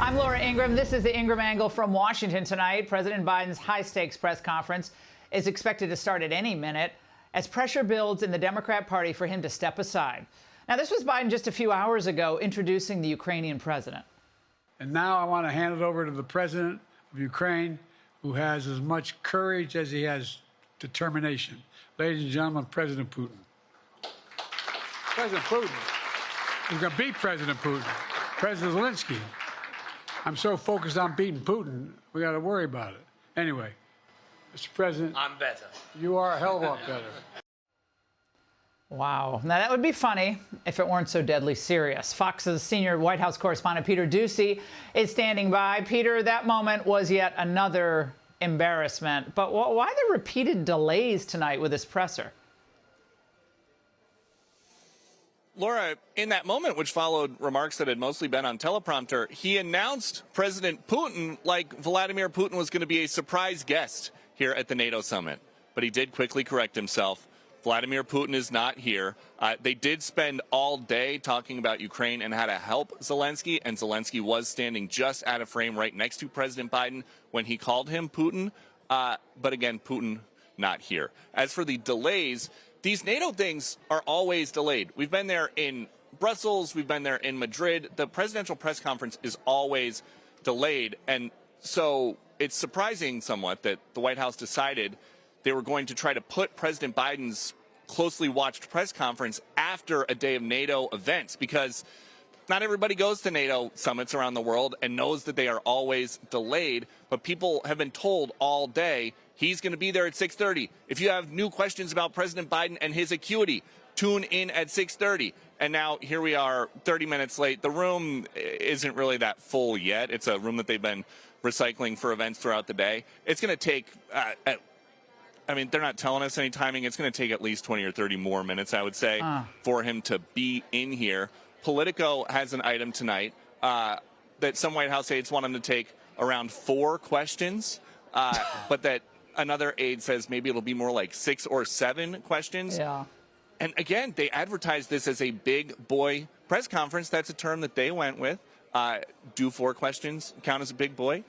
I'm Laura Ingraham. This is the Ingraham Angle from Washington tonight. President Biden's high-stakes press conference is expected to start at any minute as pressure builds in the Democrat Party for him to step aside. Now, this was Biden just a few hours ago introducing the Ukrainian president. And now I want to hand it over to the president of Ukraine, who has as much courage as he has determination. Ladies and gentlemen, President Putin. President Putin. He's going to beat President Putin. President Zelenskyy. I'm so focused on beating Putin, we got to worry about it. Anyway, Mr. President. I'm better. You are a hell of a lot better. Wow. Now, that would be funny if it weren't so deadly serious. Fox's senior White House correspondent, Peter Doocy, is standing by. Peter, that moment was yet another embarrassment. But why the repeated delays tonight with this presser? Laura, in that moment, which followed remarks that had mostly been on teleprompter, he announced President Putin like Vladimir Putin was going to be a surprise guest here at the NATO Summit. But he did quickly correct himself. Vladimir Putin is not here. They did spend all day talking about Ukraine and how to help Zelenskyy, and Zelenskyy was standing just out of frame right next to President Biden when he called him Putin. But again, Putin not here. As for the delays, these NATO things are always delayed. We've been there in Brussels. We've been there in Madrid. The presidential press conference is always delayed. And so it's surprising somewhat that the White House decided they were going to try to put President Biden's closely watched press conference after a day of NATO events, because not everybody goes to NATO summits around the world and knows that they are always delayed. But people have been told all day he's going to be there at 6:30. If you have new questions about President Biden and his acuity, tune in at 6:30. And now here we are 30 minutes late. The room isn't really that full yet. It's a room that they've been recycling for events throughout the day. It's going to take I mean, they're not telling us any timing. It's going to take at least 20 or 30 more minutes, I would say, for him to be in here. Politico has an item tonight that some White House aides want him to take around 4 questions, but that another aide says maybe it'll be more like 6 or 7 questions. Yeah. And again, they advertised this as a big boy press conference. That's a term that they went with. Do 4 questions count as a big boy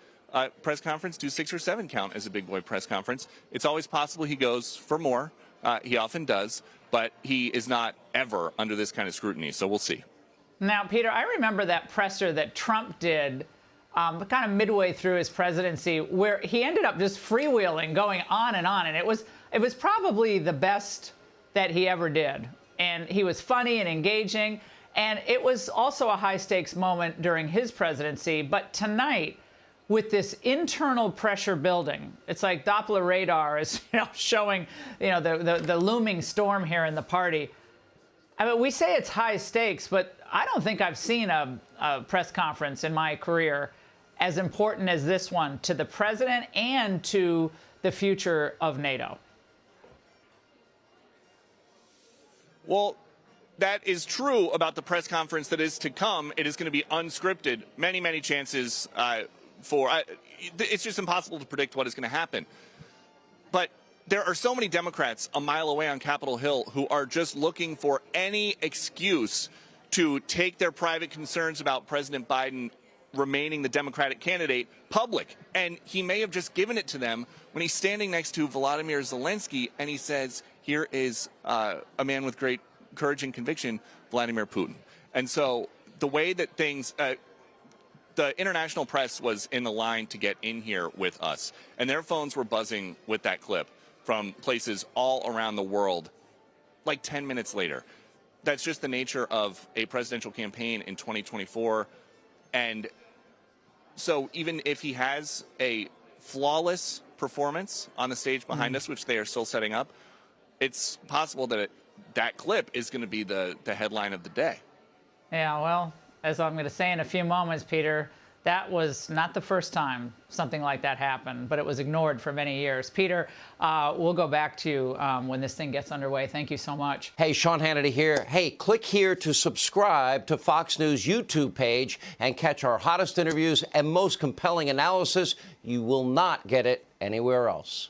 press conference? Do 6 or 7 count as a big boy press conference? It's always possible he goes for more. He often does, but he is not ever under this kind of scrutiny. So we'll see. Now, Peter, I remember that presser that Trump did kind of midway through his presidency, where he ended up just freewheeling, going on, and it was probably the best that he ever did. And he was funny and engaging, and it was also a high-stakes moment during his presidency. But tonight, with this internal pressure building, it's like Doppler radar is showing the looming storm here in the party. I mean, we say it's high stakes, but I don't think I've seen a press conference in my career as important as this one to the president and to the future of NATO. Well, that is true about the press conference that is to come. It is going to be unscripted. Many, many chances it's just impossible to predict what is going to happen. But there are so many Democrats a mile away on Capitol Hill who are just looking for any excuse to take their private concerns about President Biden remaining the Democratic candidate public. And he may have just given it to them when he's standing next to Vladimir Zelenskyy and he says, here is a man with great courage and conviction, Vladimir Putin. And so the way that things the international press was in the line to get in here with us, and their phones were buzzing with that clip from places all around the world like 10 minutes later. That's just the nature of a presidential campaign in 2024. And so even if he has a flawless performance on the stage behind us, which they are still setting up, it's possible that that clip is going to be the headline of the day. Yeah, well, as I'm going to say in a few moments, Peter, that was not the first time something like that happened, but it was ignored for many years. Peter, we'll go back to you when this thing gets underway. Thank you so much. Hey, Sean Hannity here. Hey, click here to subscribe to Fox News YouTube page and catch our hottest interviews and most compelling analysis. You will not get it anywhere else.